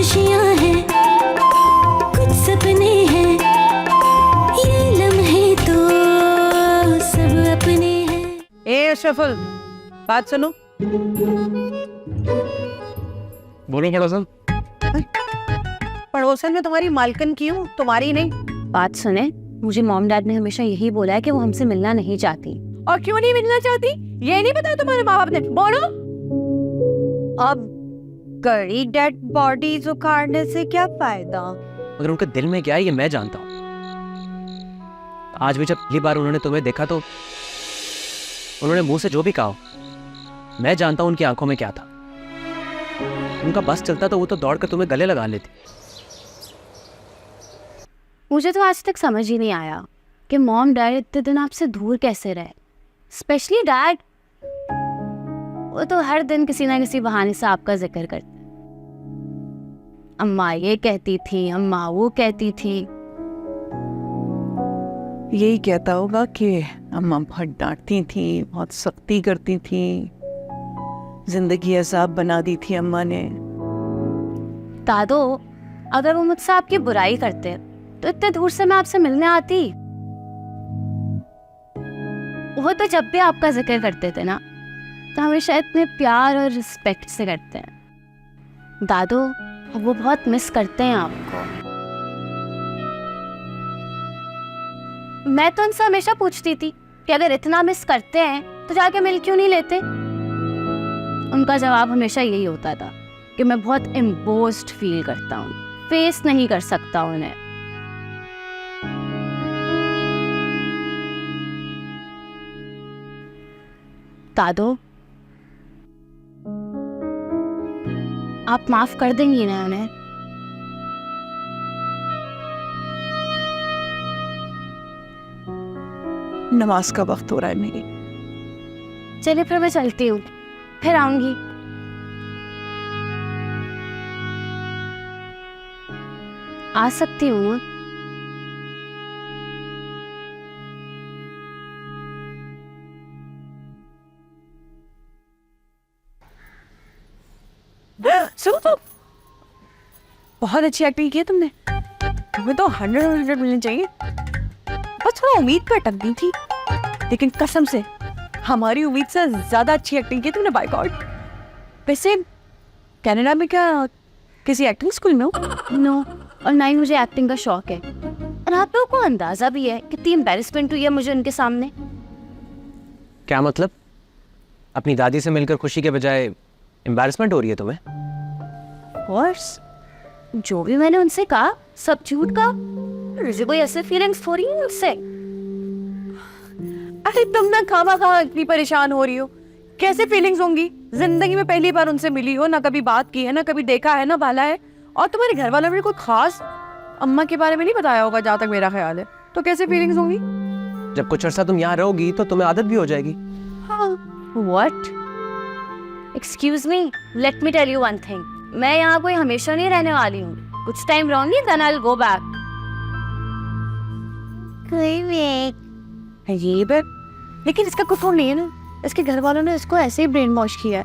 खुशियाँ हैं, कुछ सपने हैं, ये लम्हे तो सब अपने हैं। ए शफल, बात सुनो। बोलो पड़ोसन। पड़ोसन में तुम्हारी मालकिन की हूँ, तुम्हारी नहीं। बात सुने, मुझे मॉम डैड ने हमेशा यही बोला है कि वो हमसे मिलना नहीं चाहती। और क्यों नहीं मिलना चाहती, ये नहीं बताया तुम्हारे माँ बाप ने? बोलो। अब गड़ी डेड बॉडीज उखाड़ने से क्या फायदा? मगर उनके दिल में क्या है ये मैं जानता हूँ। आज भी जब पहली बार उन्होंने तुम्हें देखा तो उन्होंने मुंह से जो भी कहा, मैं जानता हूँ उनकी आंखों में क्या था। उनका बस चलता तो वो तो दौड़ कर तुम्हें गले लगा लेती। मुझे तो आज तक समझ ही नहीं आया कि मॉम डैड इतने दिन आपसे दूर कैसे रहे। स्पेशली डैड, वो तो हर दिन किसी ना किसी बहाने से आपका जिक्र करते। अम्मा ये कहती थी, अम्मा वो कहती थी। यही कहता होगा कि अम्मा बहुत डांटती थी, बहुत सख्ती करती थी, जिंदगी अजाब बना दी थी अम्मा ने। दादो, अगर वो मुझसे आपकी बुराई करते तो इतने दूर से मैं आपसे मिलने आती। वो तो जब भी आपका जिक्र करते थे ना, तो हमेशा इतने प्यार और रिस्पेक्ट से करते हैं। दादो, वो बहुत मिस करते हैं आपको। मैं तो उनसे हमेशा पूछती थी कि अगर इतना मिस करते हैं तो जाके मिल क्यों नहीं लेते। उनका जवाब हमेशा यही होता था कि मैं बहुत एम्बोस्ड फील करता हूँ, फेस नहीं कर सकता उन्हें। दादो, आप माफ कर देंगी ना उन्हें? नमाज का वक्त हो रहा है मेरी। चलिए फिर मैं चलती हूँ, फिर आऊंगी। आ सकती हूँ? सुनो तो, बहुत अच्छी एक्टिंग की है तुमने। तुम्हें तो 100 मिलने चाहिए। बस थोड़ा उम्मीद पे अटक गई थी, लेकिन कसम से हमारी उम्मीद से ज्यादा अच्छी एक्टिंग की तुमने, बाय गॉड। वैसे कनाडा में क्या किसी एक्टिंग स्कूल में हो? नो, और ना ही मुझे एक्टिंग का शौक है। और आप लोगों को अंदाजा भी है कितनी एम्बैरेसमेंट हुई है मुझे उनके सामने। क्या मतलब? अपनी दादी से मिलकर खुशी के बजाय एम्बैरेसमेंट हो रही है तुम्हें? कोर्स, जो भी मैंने उनसे कहा सब झूठ का। मुझे कोई ऐसे फीलिंग्स हो रही है उससे। अरे तुम ना खामा इतनी परेशान हो रही हो। कैसे फीलिंग्स होंगी? जिंदगी में पहली बार उनसे मिली हो, ना कभी बात की है, ना कभी देखा है, ना भाला है। और तुम्हारे घर वालों ने कोई खास अम्मा के बारे में नहीं बताया होगा जहाँ तक मेरा ख्याल है। तो कैसे फीलिंग्स होंगी? जब कुछ अर्सा तुम यहाँ रहोगी तो तुम्हें आदत भी हो जाएगी। हाँ। What? Excuse me, let me tell you one thing. मैं यहाँ कोई हमेशा नहीं रहने वाली हूँ। कुछ टाइम रहूंगी, then I'll go back. अजीब है, लेकिन इसका कसूर नहीं है ना। इसके घर वालों ने इसको ऐसे ही ब्रेन वॉश किया है।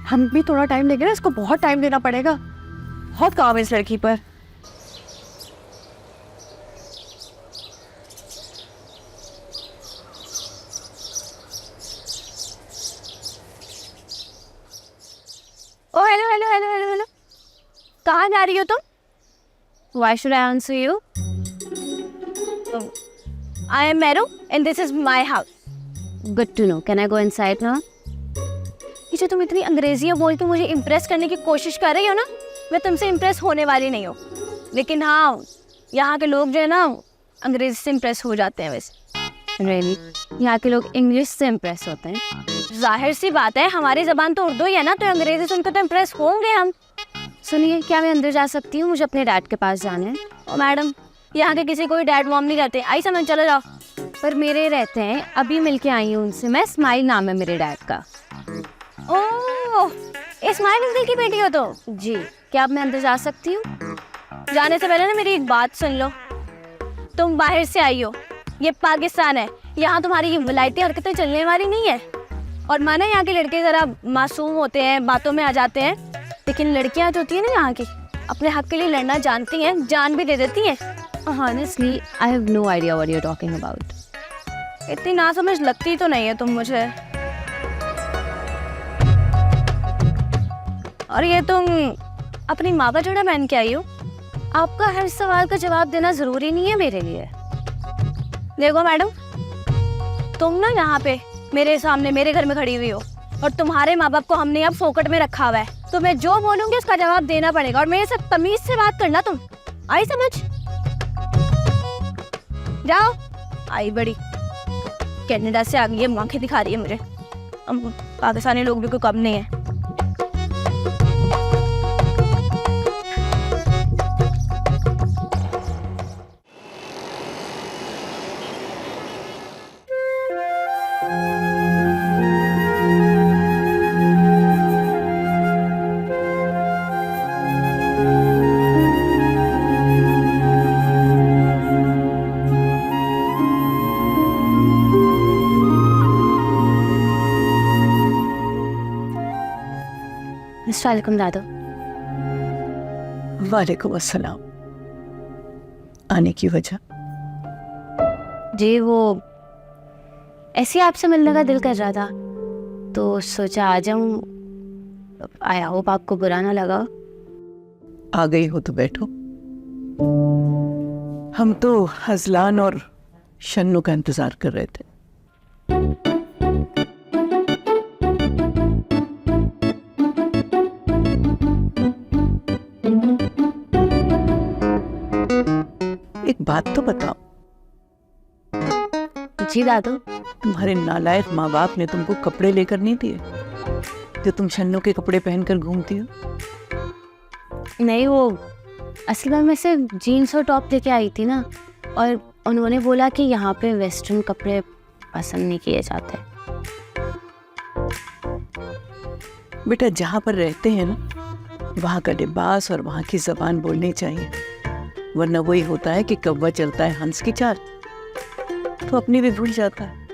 हम भी थोड़ा टाइम देंगे ना, इसको बहुत टाइम देना पड़ेगा। बहुत काम है इस लड़की पर। Oh, hello. कहाँ जा रही हो तुम? Why should I answer you? I am Meru and this is my house. Good to know. Can I go inside now? ये जो तुम इतनी अंग्रेजियाँ बोल के मुझे इम्प्रेस करने की कोशिश कर रही हो ना, मैं तुमसे इम्प्रेस होने वाली नहीं हूँ। लेकिन हाँ, यहाँ के लोग जो है ना, अंग्रेजी से इम्प्रेस हो जाते हैं। वैसे रियली यहाँ के लोग इंग्लिश से इम्प्रेस होते हैं। जाहिर सी बात है, हमारी ज़बान तो उर्दू ही है ना, तो अंग्रेजी सुनकर तो इम्प्रेस होंगे हम। सुनिए, क्या मैं अंदर जा सकती हूँ? मुझे अपने डैड के पास जाना है। ओ मैडम, यहाँ के किसी को भी डैड मॉम नहीं रहते। आई समझ, चलो जाओ। पर मेरे रहते हैं, अभी मिलके आई हूँ उनसे मैं। स्माइल नाम है मेरे डैड का। ओह, स्माइल अंकल की बेटी हो तो? जी। क्या अब मैं अंदर जा सकती हूँ? जाने से पहले ना मेरी एक बात सुन लो। तुम बाहर से आई हो, ये पाकिस्तान है, यहाँ तुम्हारी ये वलायती हरकतें चलने वाली नहीं है। और माना यहाँ के लड़के ज़रा मासूम होते हैं, बातों में आ जाते हैं, लेकिन लड़कियाँ जो होती है ना यहाँ की, अपने हक के लिए लड़ना जानती हैं, जान भी दे देती हैं। Honestly, I have no idea what you're talking about. इतनी ना समझ लगती तो नहीं है तुम मुझे। और ये तुम अपनी माँ का जोड़ा पहन के आई हो। आपका हर सवाल का जवाब देना जरूरी नहीं है मेरे लिए। देखो मैडम, तुम ना यहाँ पे मेरे सामने मेरे घर में खड़ी हुई हो और तुम्हारे माँ बाप को हमने अब फोकट में रखा हुआ है, तो मैं जो बोलूंगी उसका जवाब देना पड़ेगा और मेरे साथ तमीज से बात करना। तुम आई समझ? जाओ। आई बड़ी कनाडा से आ गई है, आंखें दिखा रही है मुझे। हम पाकिस्तानी लोग भी कोई कम नहीं है। वालेकुम दादू। वालेकुम अस्सलाम। आने की वजह? जी वो ऐसे ही आपसे मिलने का दिल कर रहा था तो सोचा आ जाऊं। आया होप आपको बुरा ना लगा। आ गई हो तो बैठो। हम तो हजलान और शन्नू का इंतजार कर रहे थे। एक बात तो बताओ, जी दादू। तुम्हारे नालायक माँ बाप ने तुमको कपड़े लेकर नहीं दिए जो तुम शन्नू के कपड़े पहनकर घूमती हो? नहीं, वो असल में मैं सिर्फ जीन्स और टॉप लेके आई थी ना, और उन्होंने बोला कि यहाँ पे वेस्टर्न कपड़े पसंद नहीं किए जाते। बेटा, जहाँ पर रहते हैं ना वहाँ का लिबास और वहाँ की जबान बोलनी चाहिए, वरना वही होता है कि कौवा चलता है हंस की चाल तो अपनी भी भूल जाता है।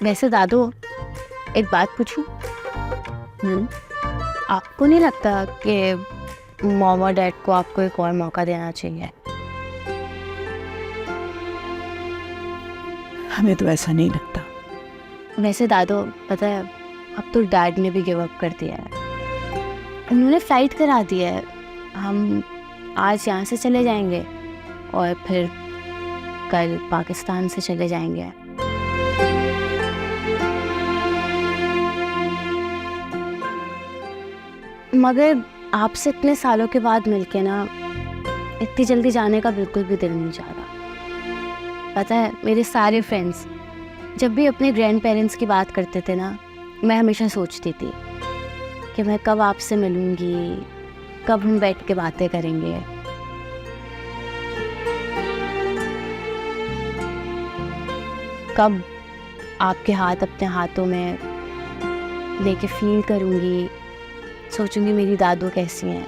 वैसे दादू एक बात पूछूं? आपको नहीं लगता कि मॉम और डैड को आपको एक और मौका देना चाहिए? हमें तो ऐसा नहीं लगता। वैसे दादू पता है, अब तो डैड ने भी गिव अप कर दिया है। उन्होंने फ्लाइट करा दी है। हम आज यहाँ से चले जाएंगे और फिर कल पाकिस्तान से चले जाएंगे। मगर आपसे इतने सालों के बाद मिलके ना इतनी जल्दी जाने का बिल्कुल भी दिल नहीं चाह रहा। पता है, मेरे सारे फ्रेंड्स जब भी अपने ग्रैंड पेरेंट्स की बात करते थे ना, मैं हमेशा सोचती थी कि मैं कब आपसे मिलूंगी, कब हम बैठ के बातें करेंगे। कब आपके हाथ अपने हाथों में लेके फील करूंगी, सोचूंगी मेरी दादू कैसी हैं।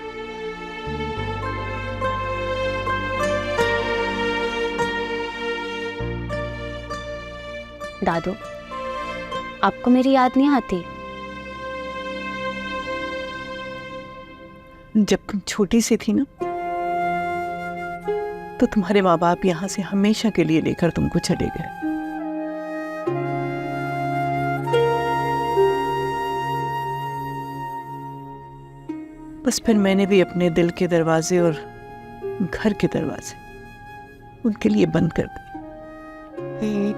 दादू, आपको मेरी याद नहीं आती? जब तुम छोटी सी थी ना तो तुम्हारे माँ बाप यहाँ से हमेशा के लिए लेकर तुमको चले गए। बस फिर मैंने भी अपने दिल के दरवाजे और घर के दरवाजे उनके लिए बंद कर दिए।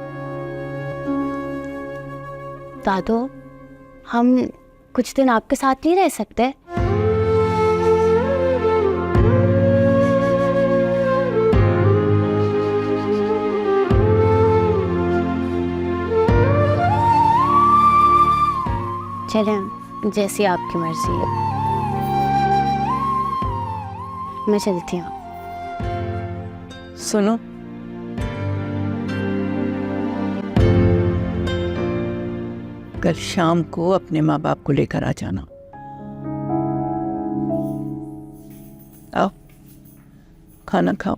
दादू, हम कुछ दिन आपके साथ नहीं रह सकते? चलें, जैसी आपकी मर्जी है। मैं चलती हूँ। सुनो, कल शाम को अपने माँ बाप को लेकर आ जाना। आओ, खाना खाओ।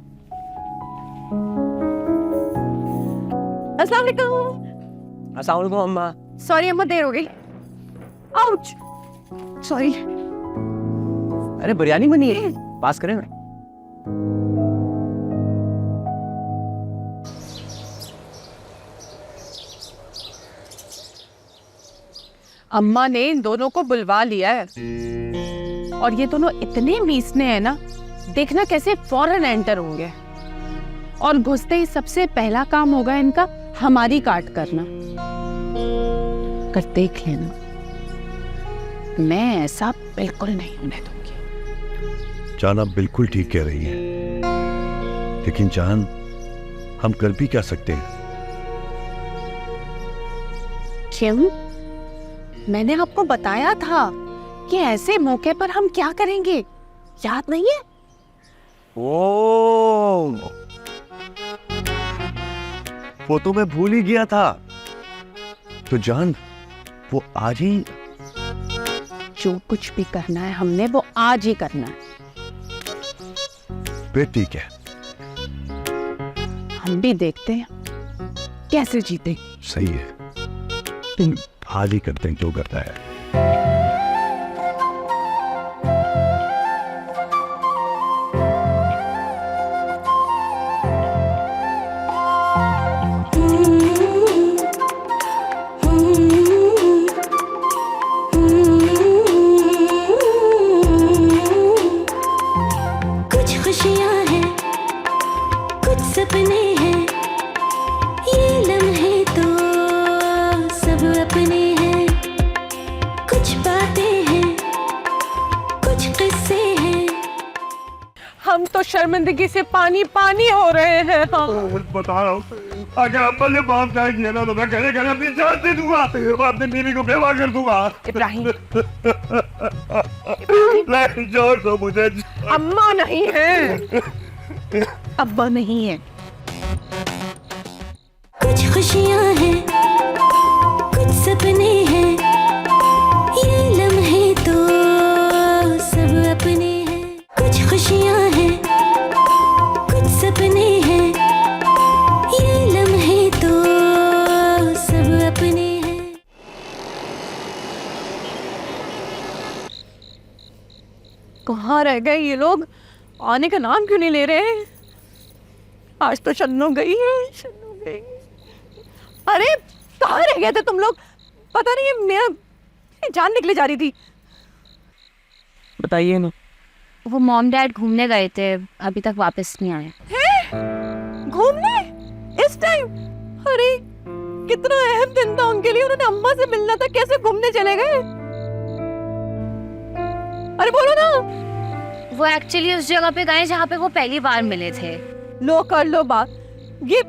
अस्सलाम वालेकुम। अस्सलाम वालेकुम अम्मा। सॉरी अम्मा, देर हो गई। Ouch, sorry. अरे बिरयानी बनी है, पास करें ना। अम्मा ने इन दोनों को बुलवा लिया है और ये दोनों इतने मीसने हैं ना, देखना कैसे फौरन एंटर होंगे और घुसते ही सबसे पहला काम होगा इनका हमारी काट करना। कर देख लेना, मैं ऐसा बिल्कुल नहीं होने दूंगी। जान आप बिल्कुल ठीक कह रही हैं, लेकिन जान हम कर भी क्या सकते हैं? क्यों? मैंने आपको बताया था कि ऐसे मौके पर हम क्या करेंगे, याद नहीं है? ओ, वो तो मैं भूल ही गया था। तो जान वो आज ही जो कुछ भी करना है हमने वो आज ही करना है। फिर ठीक है, हम भी देखते हैं कैसे जीते। सही है, तुम आज ही करते हैं जो करता है। कुछ खुशियां हैं, कुछ सपने हैं, ये लम्हे तो सब अपने हैं। कुछ बातें हैं, कुछ किस्से हैं। हम तो शर्मिंदगी से पानी पानी हो रहे हैं। बता रहा हूँ, अगर अम्मा ने बात नहीं किया ना तो मैं कहने कहने अपनी जान दे दूंगा, अपने बीवी को बेवा कर दूंगा। इब्राहिम, नहीं जोर तो मुझे। अम्मा नहीं है, अब्बा नहीं है। कुछ खुशियां हैं, कुछ सपने हैं, ये लम्हे तो सब अपने हैं। कुछ खुशियां हैं, कुछ सपने हैं, ये लम्हे तो सब अपने हैं। कहाँ रह गए ये लोग? आने का नाम क्यों नहीं ले रहे? आज तो शन्नू गई है, शन्नू गई। अरे कहाँ रह गए थे तुम लोग? पता नहीं, ये मेरा जान निकले जा रही थी। बताइए ना। वो मॉम डैड घूमने गए थे, अभी तक वापस नहीं आए। घूमने इस टाइम? अरे कितना अहम दिन था उनके लिए, उन्होंने अम्मा से मिलना था, कैसे घूमने चले गए? अरे बोलो ना। वो एक्चुअली उस जगह पे गए जहाँ पे वो पहली बार मिले थे। लो कर लो बात। ये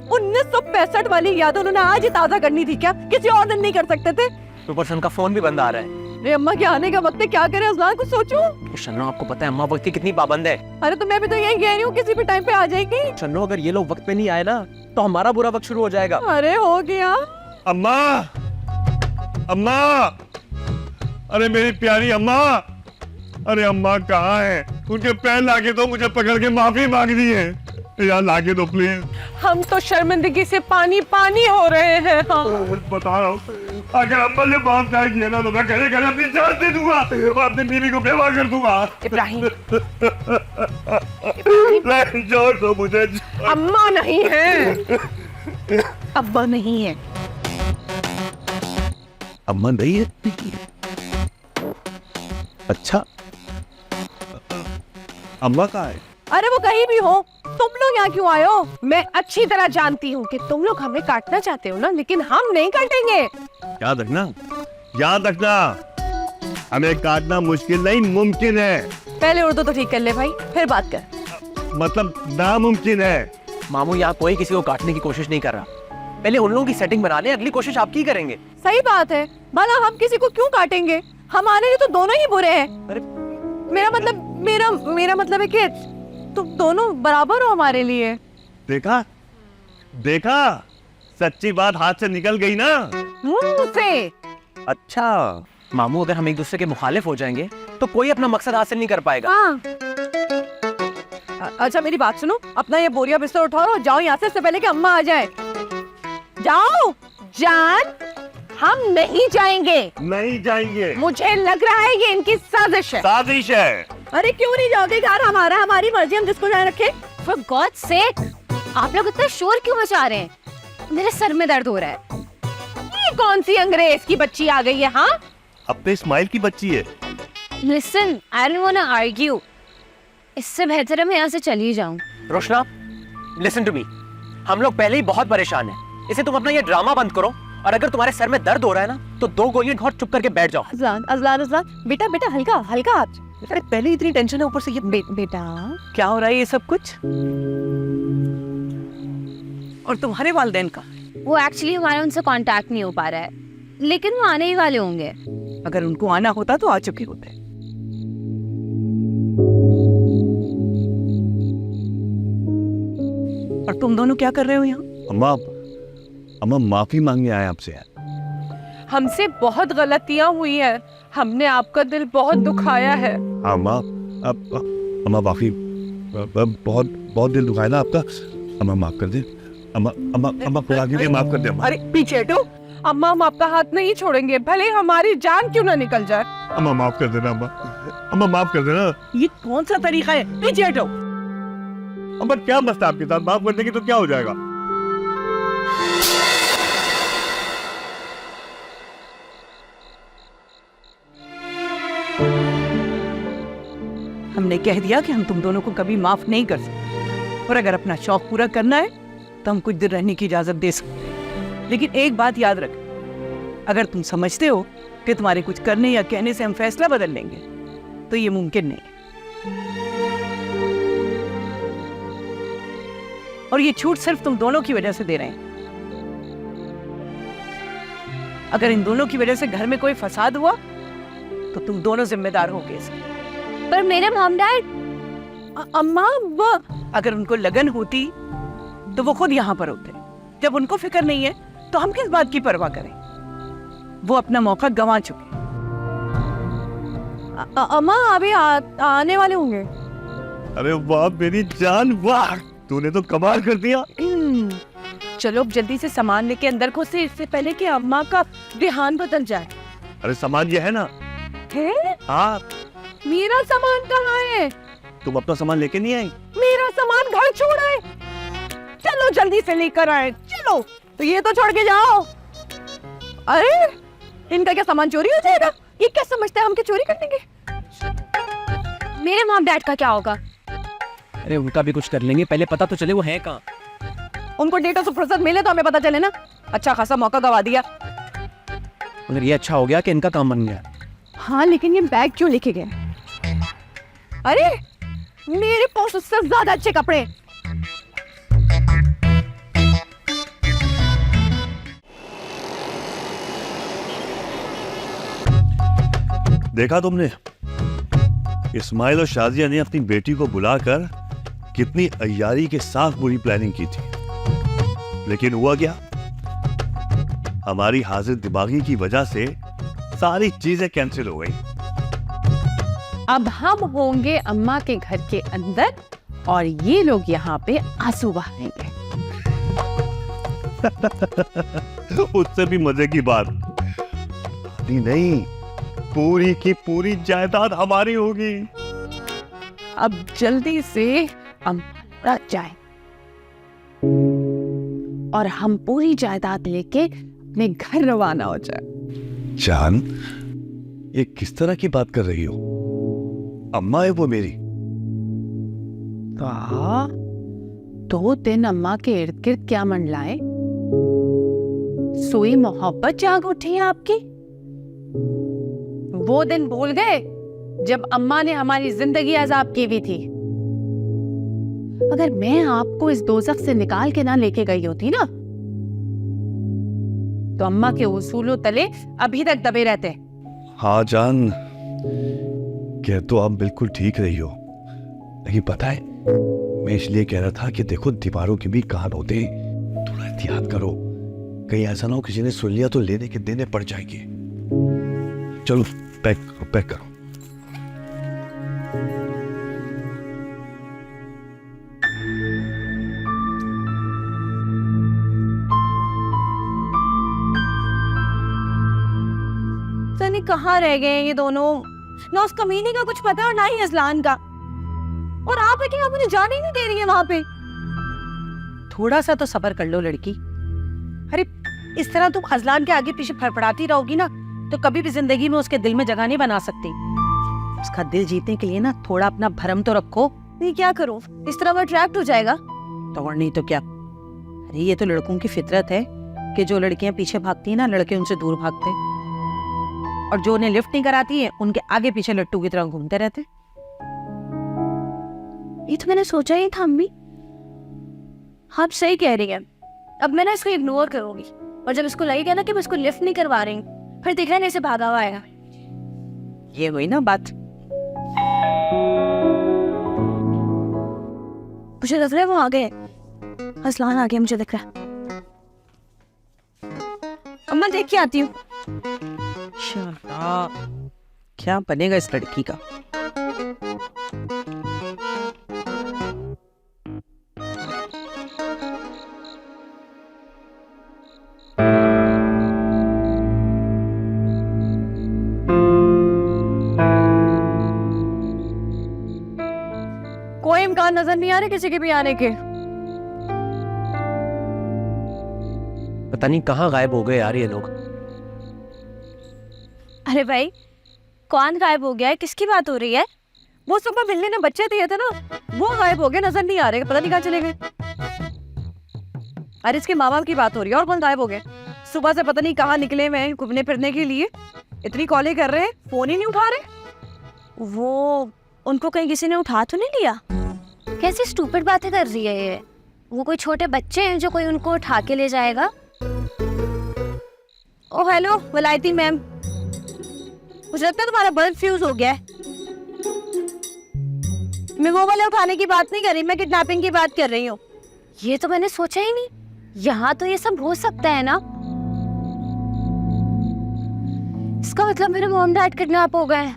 1965 वाली याद उन्होंने आज ही ताजा करनी थी क्या? किसी और दिन नहीं कर सकते थे? ऊपर से उनका फोन भी बंद आ रहा है। अरे अम्मा के आने का वक्त है, क्या करें अज़लान, कुछ सोचो। शन्नो आपको पता है अम्मा वक्त की कितनी पाबंद है। अरे तो मैं भी तो यही कह रही हूँ, किसी भी टाइम पे आ जाएगी। शन्नो अगर ये लोग वक्त पे नहीं आए ना तो हमारा बुरा वक्त शुरू हो जाएगा। अरे हो गया। अम्मा, अम्मा, अरे मेरी प्यारी अम्मा, अरे अम्मा कहाँ है? उनके पैर लाके तो मुझे पकड़ के माफी मांगनी है यार, लाके दो प्लीज। हम तो शर्मिंदगी से पानी पानी हो रहे हैं। बता रहा हूँ, अगर अम्मा ने बात नहीं किया ना तो मैं कहने कहने अपनी जान दे दूंगा, अपने बीवी को बेवा कर दूंगा। इब्राहिम, नहीं जोर तो मुझे। अम्मा नहीं है, अब्बा नहीं है। अम्मा नहीं है? अच्छा, अम्मा कहाँ है? अरे वो कहीं भी हो, तुम लोग यहाँ क्यों आए हो? मैं अच्छी तरह जानती हूँ कि तुम लोग हमें काटना चाहते हो ना, लेकिन हम नहीं काटेंगे। याद रखना, याद रखना, हमें काटना मुश्किल नहीं मुमकिन है। पहले उर्दू तो ठीक कर ले भाई, फिर बात कर। मतलब नामुमकिन है। मामू यहाँ कोई किसी को काटने की कोशिश नहीं कर रहा। पहले उन लोगों की सेटिंग बना ले, अगली कोशिश आप ही करेंगे। सही बात है, भला हम किसी को क्यों काटेंगे? हमारे लिए तो दोनों ही बुरे हैं। अरे मेरा मतलब है कि तुम दोनों बराबर हो हमारे लिए। देखा देखा, सच्ची बात हाथ से निकल गई ना। मुंह से। अच्छा मामू, अगर हम एक दूसरे के मुखालिफ हो जाएंगे तो कोई अपना मकसद हासिल नहीं कर पाएगा। हाँ। अच्छा मेरी बात सुनो, अपना ये बोरिया बिस्तर उठाओ और जाओ यहाँ से, इससे पहले कि अम्मा आ जाए। जाओ। जान, हम नहीं जाएंगे। नहीं जाएंगे। मुझे लग रहा है ये इनकी साजिश है। साजिश है। अरे क्यों नहीं जाओगे यार, हमारा हमारी मर्जी, हम जिसको जाए रखे। For God's sake, आप लोग इतना शोर क्यों मचा रहे हैं? मेरे सर में दर्द हो रहा है। ये कौन सी अंग्रेज की बच्ची आ गई है? हाँ, अपने इस्माइल की बच्ची है। Listen, I don't wanna argue. इससे बेहतर है मैं यहाँ से चली जाऊँ। Roshna, listen to me. हम लोग पहले ही बहुत परेशान हैं। इसे तुम अपना ये ड्रामा बंद करो, और अगर तुम्हारे सर में दर्द हो रहा है ना, तो 2 गोलियां खाओ, चुप करके बैठ जाओ। अजलान अजलान अजलान, बेटा बेटा हल्का हल्का हाथ। अरे पहले इतनी टेंशन है, ऊपर से ये बेटा क्या हो रहा है ये सब कुछ? और तुम्हारे वालिदैन का? वो एक्चुअली हमारा उनसे कांटेक्ट नहीं हो पा रहा है, लेकिन वो आने ही वाले होंगे। अगर उनको आना होता तो आ चुके होते। और तुम दोनों क्या कर रहे हो यहाँ? अम्मा माफी मांगने आए आपसे यार। हमसे बहुत गलतियां हुई हैं, हमने आपका दिल बहुत दुखाया है। अम्मा अम्मा माफी, बहुत बहुत दिल दुखाया ना आपका। अम्मा माफ कर दे। अम्मा खुदा के लिए माफ कर दे अम्मा। अरे पीछे हटो। अम्मा, हम आपका हाथ नहीं छोड़ेंगे, भले हमारी जान क्यों ना निकल जाए। अम्मा माफ कर देना अम्मा। अम्मा माफ कर देना। ये कौन सा तरीका है? पीछे हटो। अम्मा क्या मसला आपके साथ? माफ कर देंगे तो क्या हो जाएगा? हमने कह दिया कि हम तुम दोनों को कभी माफ नहीं कर सकते, और अगर अपना शौक पूरा करना है तो हम कुछ देर रहने की इजाजत दे सकते हैं। लेकिन एक बात याद रख, अगर तुम समझते हो कि तुम्हारे कुछ करने या कहने से हम फैसला बदल लेंगे, तो ये मुमकिन नहीं है। और ये छूट सिर्फ तुम दोनों की वजह से दे रहे हैं। अगर इन दोनों की वजह से घर में कोई फसाद हुआ तो तुम दोनों जिम्मेदार होगे इसके। पर मेरे मॉम डैड, अम्मा, वो अगर उनको लगन होती तो वो खुद यहाँ पर होते। जब उनको फिक्र नहीं है तो हम किस बात की परवाह करें? वो अपना मौका गंवा चुके। अम्मा अभी आने वाले होंगे। अरे वाह मेरी जान, वाह तूने तो कमाल कर दिया। चलो अब जल्दी से सामान लेके अंदर घुसे, इससे पहले कि अम्मा का ध्यान बदल जाए। अरे सामान ये है ना। है? हाँ, मेरा सामान कहाँ है? तुम अपना सामान लेके नहीं आई? मेरा सामान घर छोड़ आए। चलो जल्दी से लेकर आए, चलो। तो ये तो छोड़ के जाओ। अरे इनका क्या सामान चोरी हो जाएगा? ये क्या समझते हैं हम क्या चोरी कर देंगे? मेरे मॉम डैड का क्या होगा? अरे उनका भी कुछ कर लेंगे, पहले पता तो चले वो है कहाँ। उनको डेटा से फुर्सत मिले तो हमें पता चले ना। अच्छा खासा मौका गवा दिया। मगर ये अच्छा हो गया कि इनका काम बन गया। हाँ, लेकिन ये बैग क्यों लेके गए? अरे मेरे पास उससे ज्यादा अच्छे कपड़े। देखा तुमने, इस्माइल और शाजिया ने अपनी बेटी को बुलाकर कितनी अय्यारी के साथ पूरी प्लानिंग की थी, लेकिन हुआ क्या? हमारी हाजिर दिमागी की वजह से सारी चीजें कैंसिल हो गई। अब हम होंगे अम्मा के घर के अंदर और ये लोग यहाँ पे आंसू बहाएंगे। उससे भी मजे की बात, नहीं, पूरी की पूरी जायदाद हमारी होगी। अब जल्दी से अम्मा जाए और हम पूरी जायदाद लेके अपने घर रवाना हो जाए। जान, ये किस तरह की बात कर रही हो? अम्मा है वो मेरी। वाह, 2 दिन अम्मा के इर्द गिर्द क्या मंडलाए? सोई मोहब्बत जाग उठी है आपकी? वो दिन भूल गए जब अम्मा ने हमारी जिंदगी अजाब की हुई थी? अगर मैं आपको इस दोज़ख से निकाल के ना लेके गई होती ना, तो अम्मा के उसूलों तले अभी तक दबे रहते। हाँ जान, कह तो आप बिल्कुल ठीक रही हो, लेकिन पता है मैं इसलिए कह रहा था कि देखो दीवारों के भी कान होते हैं, थोड़ा एहतियात करो, कहीं ऐसा ना हो किसी ने सुन लिया तो लेने के देने पड़ जाएंगे। चलो पैक करो। सनी कहाँ रह गए ये दोनों? ना उस कमीने का कुछ पता और ना ही असलान का। और आप है कि आप मुझे जाने ही नहीं दे रही है वहां पे। थोड़ा सा तो सब्र कर लो लड़की। अरे इस तरह तुम अजलान के आगे पीछे फड़फड़ाती रहोगी ना तो कभी भी जिंदगी में उसके दिल में जगह नहीं बना सकती। उसका दिल जीतने के लिए ना थोड़ा अपना भरम तो रखो। नहीं क्या करूं, इस तरह वो अट्रैक्ट हो जाएगा। तो और नहीं तो क्या। अरे ये तो लड़कों की फितरत है कि जो लड़कियां पीछे भागती हैं ना लड़के उनसे दूर भागते हैं, और जो उन्हें लिफ्ट नहीं कराती है उनके आगे पीछे लट्टू की तरह घूमते रहते हैं। ये तो मैंने सोचा ही था अम्मी। आप सही कह रही हैं। अब मैं ना इसको इग्नोर करूंगी, और जब इसको लगेगा ना कि मैं इसको लिफ्ट नहीं करवा रही हूँ, फिर दिख रहा है इसे भागा हुआ आएगा। ये हुई ना बात। मुझे लग रहा है वो आ गए, असलान आ गया मुझे दिख रहा है। अम्मा देख के आती हूँ। शाला क्या बनेगा इस लड़की का। कोई इम्कान नजर नहीं आ रहे किसी के भी आने के। पता नहीं कहाँ गायब हो गए यार ये लोग। अरे भाई कौन गायब हो गया है, किसकी बात हो रही है? वो सुबह मिलने ने बच्चे दिए थे ना, वो गायब हो गए, नजर नहीं आ रहे, पता नहीं कहाँ चले गए। अरे इसके माँ बाप की बात हो रही है, और कौन गायब हो गए? सुबह से पता नहीं कहाँ निकले हुए हैं घूमने फिरने के लिए, इतनी कॉलें कर रहे हैं, फोन ही नहीं उठा रहे। वो उनको कहीं किसी ने उठा तो नहीं लिया? कैसी स्टूपिड बातें कर रही है ये। वो कोई छोटे बच्चे हैं जो कोई उनको उठा के ले जाएगा? ओ हेलो वलायती मैम, मुझे लगता है तुम्हारा बल्ब फ्यूज हो गया है। मैं वो वाले उठाने की बात नहीं कर रही, मैं किडनैपिंग की बात कर रही हूँ। ये तो मैंने सोचा ही नहीं। यहाँ तो ये सब हो सकता है ना। इसका मतलब मेरे मॉम डैड किडनैप हो गए।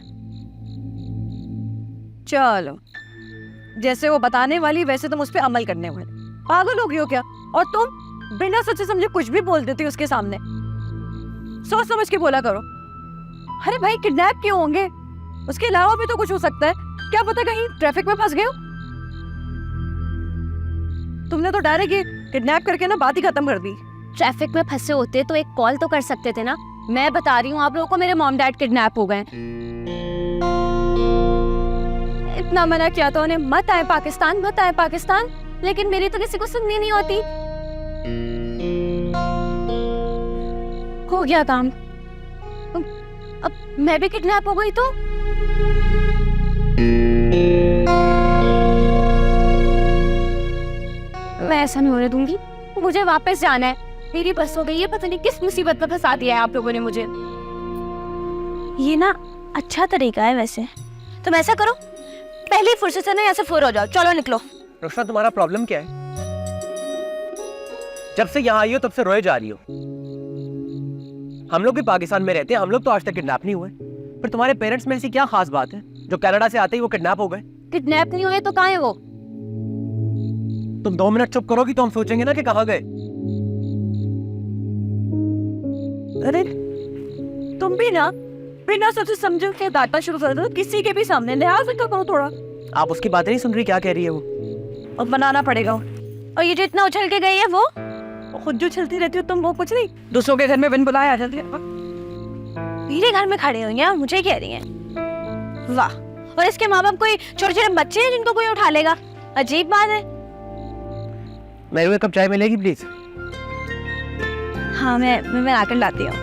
चलो जैसे वो बताने वाली वैसे तुम उस पर अमल करने वाले। पागल हो गई हो क्या? और तुम बिना सोचे समझे कुछ भी बोल देती हो उसके सामने। सोच समझ के बोला करो। अरे भाई किडनैप क्यों होंगे? उसके अलावा भी तो कुछ हो सकता है, क्या पता कहीं ट्रैफिक में फंस गए हो। तुमने तो डायरेक्ट ये किडनैप करके ना बात ही खत्म कर दी। ट्रैफिक में फंसे होते तो एक कॉल तो कर सकते थे ना। मैं बता रही हूँ आप लोगों को, मेरे मॉम डैड किडनैप हो गए। इतना मना किया तो उन्हें मत आए पाकिस्तान, मत आए पाकिस्तान, लेकिन मेरी तो किसी को सुननी नहीं होती। हो गया काम। अब मैं भी किडनैप हो गई तो मैं ऐसा नहीं होने दूंगी। मुझे वापस जाना है, मेरी बस हो गई है। पता नहीं किस मुसीबत में फंसा दिया है आप लोगों ने मुझे। ये ना अच्छा तरीका है वैसे। तुम ऐसा करो, पहली फुर्सत से ना यहाँ से फुर हो जाओ, चलो निकलो। रुशना तुम्हारा प्रॉब्लम क्या है? जब से यहाँ आई हो तब से रोए जा रही हो। हम लोग भी पाकिस्तान में रहते हैं, हम लोग तो आज तक किडनैप नहीं हुए। पर तुम्हारे पेरेंट्स में ऐसी क्या खास बात है जो कनाडा से आते ही वो किडनैप हो गए? किडनैप नहीं हुए तो कहाँ है वो? तुम 2 मिनट चुप करोगी तो हम सोचेंगे ना कि कहाँ गए। अरे तुम भी ना बिना सोचे समझे के डांटना शुरू कर दो किसी के भी सामने। लिहाज रखा करो थोड़ा। आप उसकी बातें नहीं सुन रही, क्या कह रही है वो? और बनाना पड़ेगा। और ये जो इतना उछल के गई है वो खुद जो चलती रहती हो तुम, वो कुछ नहीं, दूसरों के घर में बिन बुलाए आ जाती है। मेरे घर में खड़े हुई हैं मुझे कह रही हैं वाह। और इसके माँ बाप कोई छोटे छोटे बच्चे हैं जिनको कोई उठा लेगा? अजीब बात है। मेरे को एक कप चाय मिलेगी प्लीज? हाँ मैं आकर लाती हूँ।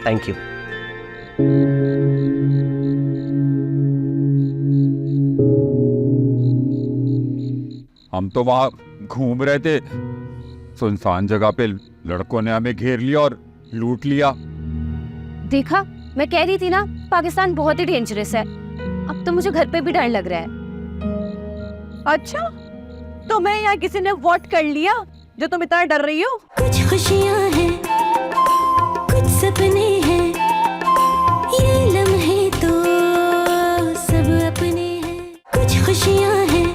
Thank you. हम तो वहां घूम रहे थे, सुनसान जगह पे लड़कों ने हमें घेर लिया और लूट लिया। देखा, मैं कह रही थी ना पाकिस्तान बहुत ही डेंजरस है। अब तो मुझे घर पे भी डर लग रहा है। अच्छा तो मैं यहाँ किसी ने वोट कर लिया जो तुम इतना डर रही हो? कुछ खुशियाँ हैं, कुछ सपने हैं, ये लम्हे तो सब अपने हैं। कुछ खुशियाँ हैं,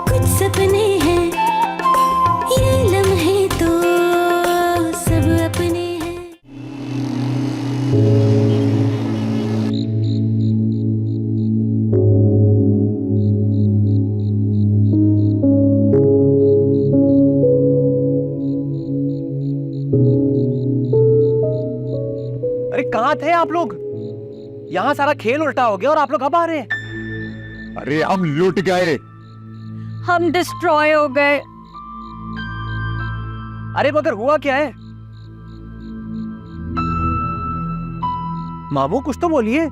कुछ सपने हैं, ये लम्हे तो सब अपने हैं। अरे कहाँ थे आप लोग? यहाँ सारा खेल उल्टा हो गया और आप लोग अब आ रहे हैं। अरे हम लुट गए। हम डिस्ट्रॉय हो गए। अरे मगर हुआ क्या है? मामू कुछ तो बोलिए।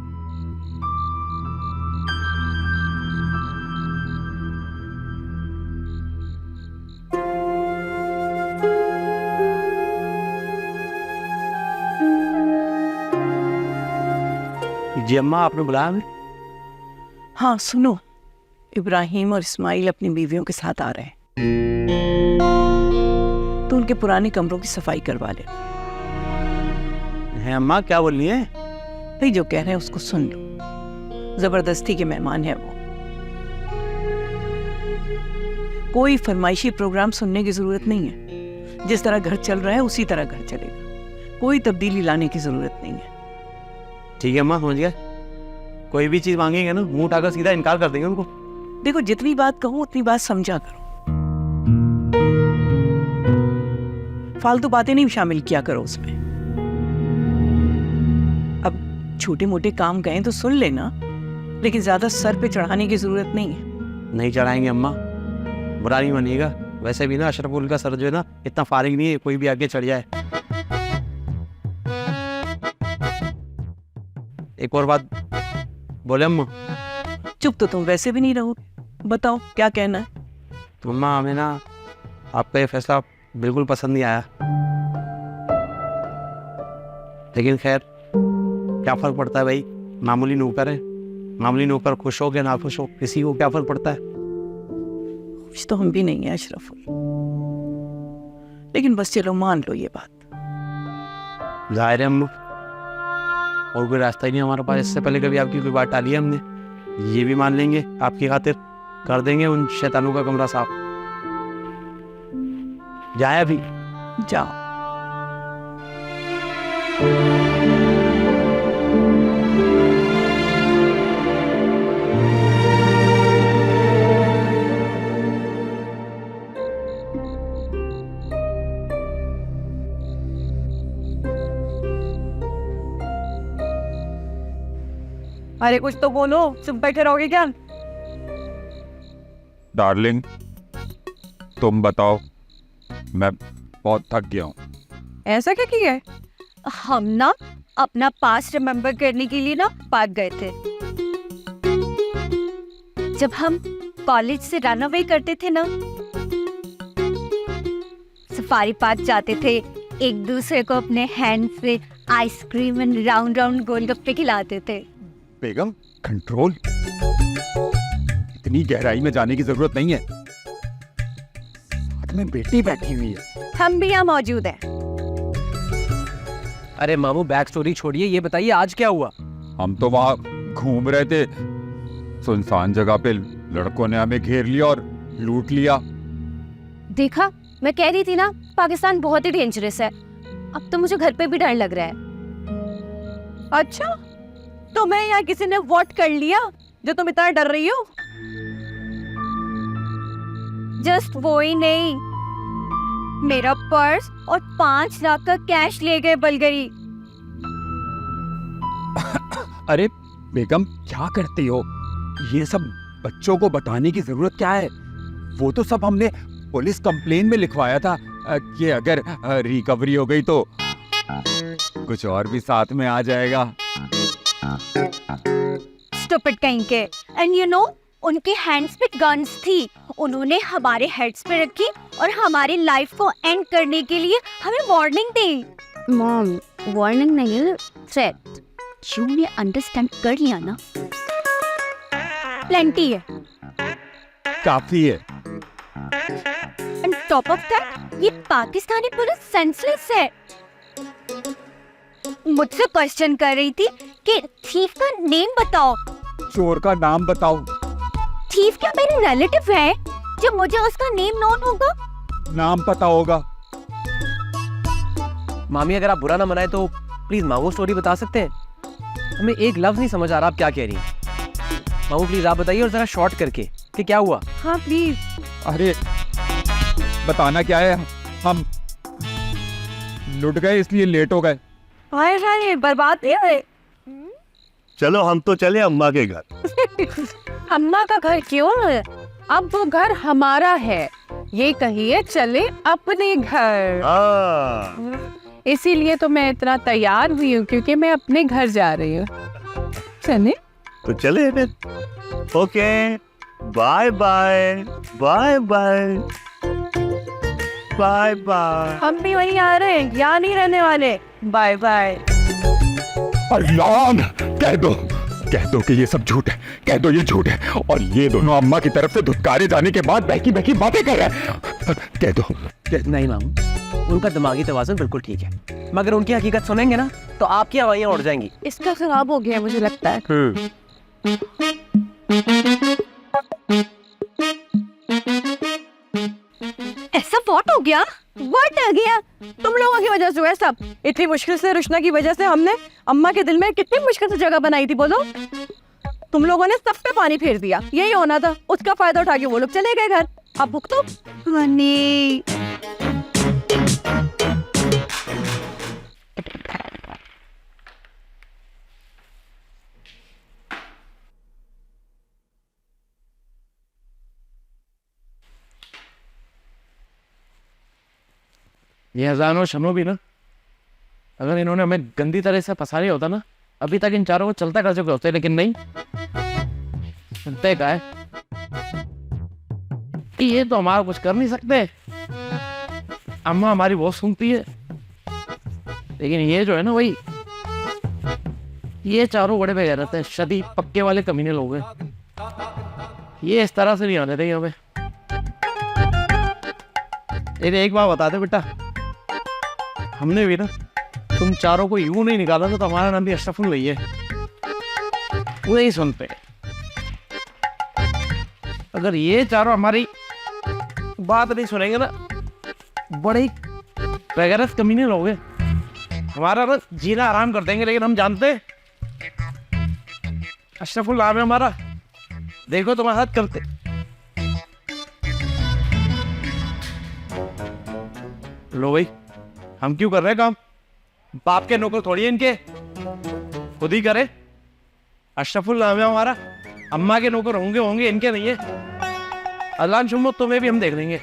जी अम्मा, आपने बुलाया हमें? हाँ सुनो, इब्राहिम और इस्माइल अपनी बीवियों के साथ आ रहे हैं, तो उनके पुराने कमरों की सफाई करवा ले। हैं अम्मा, क्या बोल रही है? भाई जो कह रहे हैं उसको सुन लो, जबरदस्ती के मेहमान है वो। कोई फरमाइशी प्रोग्राम सुनने की जरूरत नहीं है, जिस तरह घर चल रहा है उसी तरह घर चलेगा, कोई तब्दीली लाने की जरूरत नहीं है। ठीक है अम्मा, समझ गया। कोई भी चीज मांगेंगे ना, मुंह उठाकर सीधा इनकार कर देंगे उनको। देखो जितनी बात कहूं उतनी बात समझा करो, फालतू बातें नहीं शामिल किया करो उसमें। अब छोटे मोटे काम गए तो सुन लेना, लेकिन ज्यादा सर पे चढ़ाने की जरूरत नहीं है। नहीं चढ़ाएंगे अम्मा, बुरा नहीं मानिएगा। वैसे भी ना अशरफुल का सर जो है ना इतना फारिग नहीं है, कोई भी आगे चढ़ जाए। एक और बात बोले अम्मा? चुप तो तुम वैसे भी नहीं रहोगे, बताओ क्या कहना है। तो अम्मा हमें ना आपका ये फैसला बिल्कुल पसंद नहीं आया, लेकिन खैर क्या फर्क पड़ता है भाई, मामूली नौकर है। मामूली नौकर खुश हो के ना खुश हो, किसी को क्या फर्क पड़ता है। खुश तो हम भी नहीं है अशरफुल, लेकिन बस चलो मान लो ये बात। जाहिर है अम्मा, और कोई रास्ता ही नहीं हमारे पास। इससे पहले कभी आपकी कोई बात टाली है हमने? ये भी मान लेंगे आपकी खातिर, कर देंगे उन शैतानों का कमरा साफ। जाए अभी? जाओ। अरे कुछ तो बोलो, चुप बैठे रहोगे क्या? डार्लिंग तुम बताओ, मैं बहुत थक गया हूँ। ऐसा क्या किया है? हम ना अपना पास्ट रिमेम्बर करने के लिए ना पार्क गए थे। जब हम कॉलेज से रन अवे करते थे ना, सफारी पार्क जाते थे, एक दूसरे को अपने हैंड से आइसक्रीम एंड राउंड राउंड गोलगप्पे खिलाते थे। बेगम कंट्रोल, इतनी गहराई में जाने की जरूरत नहीं है, साथ में बेटी बैठी हुई है। हम भी यहाँ मौजूद हैं। अरे मामू बैक स्टोरी छोड़िए, ये बताइए आज क्या हुआ? हम तो वहां घूम रहे थे, सुनसान जगह पे लड़कों ने हमें घेर लिया और लूट लिया। देखा, मैं कह रही थी ना पाकिस्तान बहुत ही डेंजरस है। अब तो मुझे घर पे भी डर लग रहा है। अच्छा, तो मैं यहाँ किसी ने वोट कर लिया जो तुम इतना डर रही हो? जस्ट वो ही नहीं, मेरा पर्स और 5 लाख का कैश ले गए बलगरी। अरे बेगम क्या करती हो, ये सब बच्चों को बताने की जरूरत क्या है? वो तो सब हमने पुलिस कंप्लेन में लिखवाया था कि अगर रिकवरी हो गई तो कुछ और भी साथ में आ जाएगा। स्टूपिड कहीं के। एंड यू नो, उनके हैंड्स पे गन्स थी, उन्होंने हमारे हेड्स पे रखी और हमारी लाइफ को एंड करने के लिए हमें वार्निंग दी। मॉम, वार्निंग नहीं, थ्रेट। तुमने अंडरस्टैंड कर लिया ना? प्लेंटी है, काफी है। एंड टॉप ऑफ दैट ये पाकिस्तानी पुलिस सेंसलेस है। मुझसे क्वेश्चन कर रही थी कि थीफ का नेम बताओ। चोर का नाम बताओ। थीफ क्या मेरे रिलेटिव है जब मुझे उसका नेम नोन होगा? नाम पता होगा। मामी अगर आप बुरा ना मनाए तो प्लीज मामू स्टोरी बता सकते हैं? हमें एक लफ्ज नहीं समझ आ रहा आप क्या कह रही हैं। मामू प्लीज आप बताइए, और जरा शॉर्ट करके कि क्या हुआ। हाँ प्लीज। अरे बताना क्या है, हम लुट गए इसलिए लेट हो गए। हाय हाय बर्बाद है। चलो हम तो चले अम्मा के घर। अम्मा का घर क्यों? अब वो घर हमारा है, ये कहिए चले अपने घर। हाँ इसीलिए तो मैं इतना तैयार हुई हूँ, क्योंकि मैं अपने घर जा रही हूँ। चले? तो चले फिर। Okay bye bye bye bye bye bye. हम भी वहीं आ रहे हैं, यहाँ नहीं रहने वाले। Bye bye. अरलान, कह दो कि ये सब झूठ है, कह दो ये झूठ है, और ये दोनों अम्मा की तरफ से धुतकारे जाने के बाद बहकी बहकी बातें कर रहे हैं। कह दो। नहीं मामू, उनका दिमागी तवाज़ुन बिल्कुल ठीक है, मगर उनकी हकीकत सुनेंगे ना तो आपकी हवाइयाँ उड़ जाएंगी। इसका खराब हो गया मुझे लगता है। ऐसा व्हाट हो गया? व्हाट आ गया? तुम लोगों की वजह से हुआ है सब। इतनी मुश्किल से रुशना की वजह से हमने अम्मा के दिल में कितनी मुश्किल से जगह बनाई थी, बोलो। तुम लोगों ने सब पे पानी फेर दिया, यही होना था। उसका फायदा उठा के वो लोग चले गए घर। अब भुगतो। हनी, ये अजान और शमो भी ना, अगर इन्होंने हमें गंदी तरह से फंसा लिया होता ना, अभी तक इन चारों को चलता कर चुके होते, लेकिन नहीं सुनते का है। ये तो हमारा कुछ कर नहीं सकते। अम्मा हमारी बहुत सुनती है, लेकिन ये जो है ना वही, ये चारों बड़े बेगैरत हैं, शदी पक्के वाले कमीने लोग हैं। ये इस तरह से नहीं आने देंगे हमें। एक बात बता दे बेटा, हमने भी ना तुम चारों को यूं नहीं निकाला तो हमारा नाम भी अशरफुल नहीं है। वो नहीं सुनते। अगर ये चारों हमारी बात नहीं सुनेंगे ना, बड़े बेगैरत कमीने लोग हैं, हमारा ना जीना आराम कर देंगे। लेकिन हम जानते अशरफुल नाम है हमारा, देखो तुम्हारे साथ करते। लो भाई, हम क्यों कर रहे हैं काम? बाप के नौकर थोड़ी है इनके, खुद ही करे। अशरफुल नाम है हमारा, अम्मा के नौकर होंगे, इनके नहीं है। अल्लाह शुम्मो तुम्हें भी हम देख लेंगे।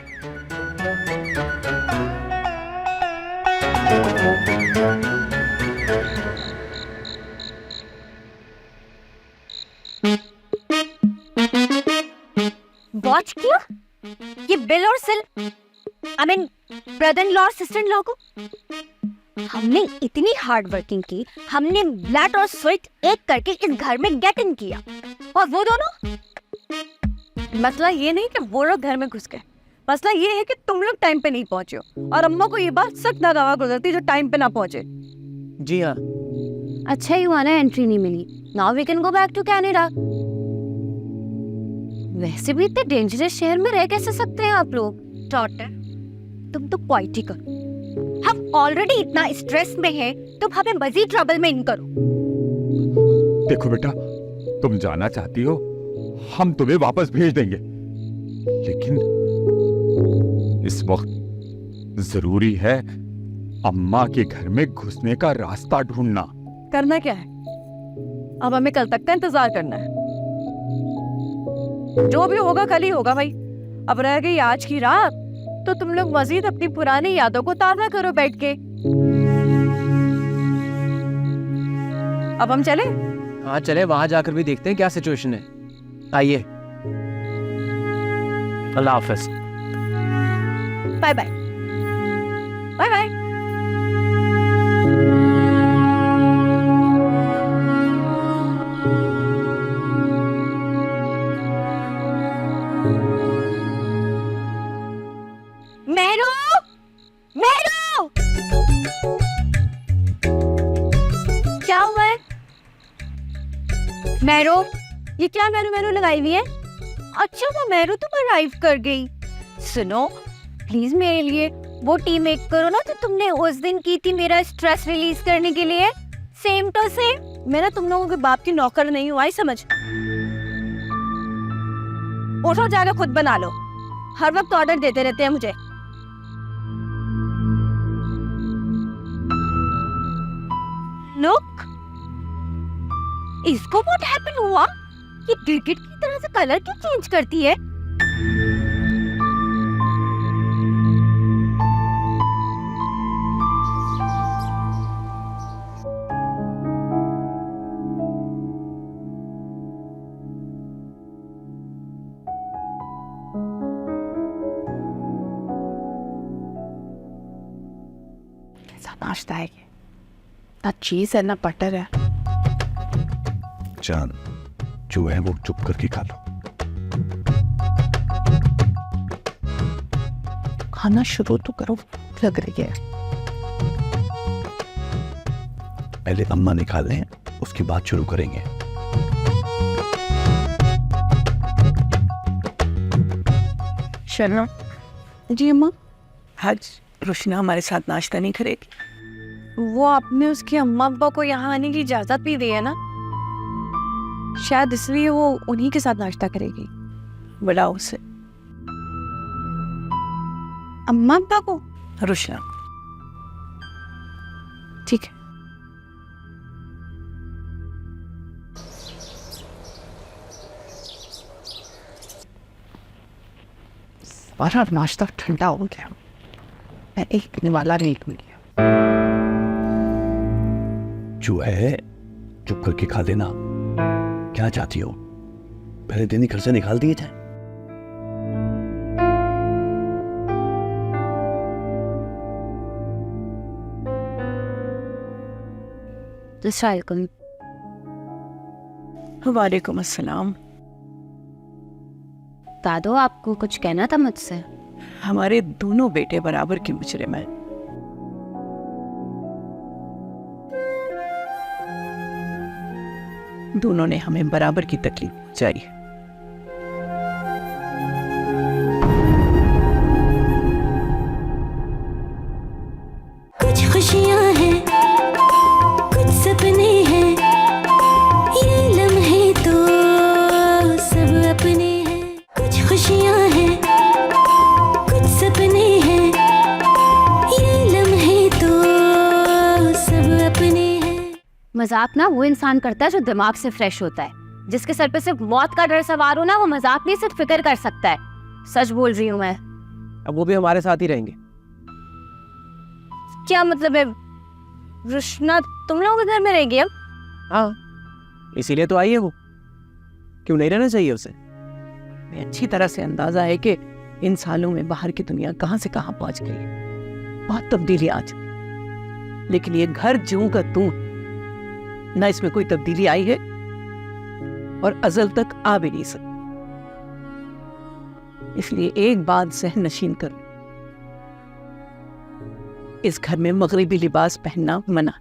वॉच किया ये बिल और सिल, I mean brother in law और सिस्टर इन लॉ को। हमने इतनी हार्ड वर्किंग की, हमने ब्लैट और स्वेट एक करके इस घर में गेट इन किया, और वो दोनों। मसला ये नहीं कि वो लोग घर में घुस गए, मसला ये है कि तुम लोग टाइम पे नहीं पहुंचे हो। और अम्मा को ये बात सख्त नागवार गुजरती जो टाइम पे ना पहुंचे। जी हाँ, अच्छा ही हुआ ना एंट्री नहीं मिली। Now we can go back to Canada. वैसे भी इतने डेंजरस शहर में रह कैसे सकते हैं आप लोग? डॉटर, तुम तो क्वाइट ही करो। हम ऑलरेडी इतना स्ट्रेस में हैं, तुम हमें मजीद ट्रबल में इन करो। देखो बेटा, तुम जाना चाहती हो, हम तुम्हें वापस भेज देंगे, लेकिन इस वक्त जरूरी है अम्मा के घर में घुसने का रास्ता ढूंढना। करना क्या है? अब हमें कल तक का इंतजार करना है। जो भी होगा कल ही होगा भाई। अब रह गई आज की रात, तो तुम लोग मजीद अपनी पुरानी यादों को ताज़ा करो बैठ के। अब हम चले? हाँ चले, वहां जाकर भी देखते हैं क्या सिचुएशन है। आइए, अल्लाह हाफिज। Bye bye. Bye bye. मेरो, मेरो, क्या हुआ है? मेरो, ये क्या मेरो मेरो लगाई हुई है? अच्छा वो मेरो तुम अराइव कर गई। सुनो प्लीज मेरे लिए वो टी मेक करो ना जो तुमने उस दिन की थी मेरा स्ट्रेस रिलीज करने के लिए। Same to same. मैं ना तुम लोगों के बाप की नौकर नहीं हूँ, आई समझ। उठो जाकर खुद बना लो, हर वक्त ऑर्डर देते रहते हैं मुझे। लुक, इसको व्हाट हैपन हुआ? ये गिरगिट की तरह से कलर क्यों चेंज करती है? कैसा नाश्ता है ये? ना चीज है ना बटर है। जान, जो है वो चुप करके खा लो। खाना शुरू तो करो, भूख लग रही है। पहले अम्मा निकाल लें, उसके बाद शुरू करेंगे। शर्मा, जी अम्मा। आज रोशना हमारे साथ नाश्ता नहीं करेगी। वो आपने उसके अम्मा अब्बा को यहाँ आने की इजाजत भी दी है ना, शायद इसलिए वो उन्हीं के साथ नाश्ता करेगी। बुलाओ उसे। अम्मा अब्बा को? रोशना, ठीक है। सारा नाश्ता ठंडा हो गया। मैं एक पीने वाला नहीं मिल गया। जो है चुप करके खा लेना। क्या चाहती हो, पहले दिन ही घर से निकाल दिए जाए? वालेकुम अस्सलाम। दादो, आपको कुछ कहना था मुझसे? हमारे दोनों बेटे बराबर के मुजरिम हैं। दोनों ने हमें बराबर की तकलीफ पहुंचाई है। कुछ खुशियाँ हैं, कुछ सपने हैं, ये लम्हे तो सब अपने हैं। कुछ खुशियाँ हैं, कुछ सपने हैं, ये लम्हे तो सब अपने हैं। मजाक ना वो इंसान करता है जो दिमाग से फ्रेश होता है। जिसके सर पे सिर्फ मौत का डर सवार हो ना, वो मजाक नहीं सिर्फ फिक्र कर सकता है। सच बोल रही हूँ मैं। अब वो भी हमारे साथ ही रहेंगे। क्या मतलब है? रोशना तुम लोग के घर में रहेगी अब? हाँ, इसीलिए तो आई है वो। क्यों नहीं रहना चाहिए उसे? हमें अच्छी तरह से अंदाजा है कि इन सालों में बाहर की दुनिया कहां से कहां पहुंच गई है। बहुत तब्दीली आ चुकी, लेकिन ये घर ज्यों का त्यों, ना इसमें कोई तब्दीली आई है और अजल तक आ भी नहीं सकती। इसलिए एक बात ज़हन नशीन कर लो, इस घर में मगरिबी लिबास पहनना मना।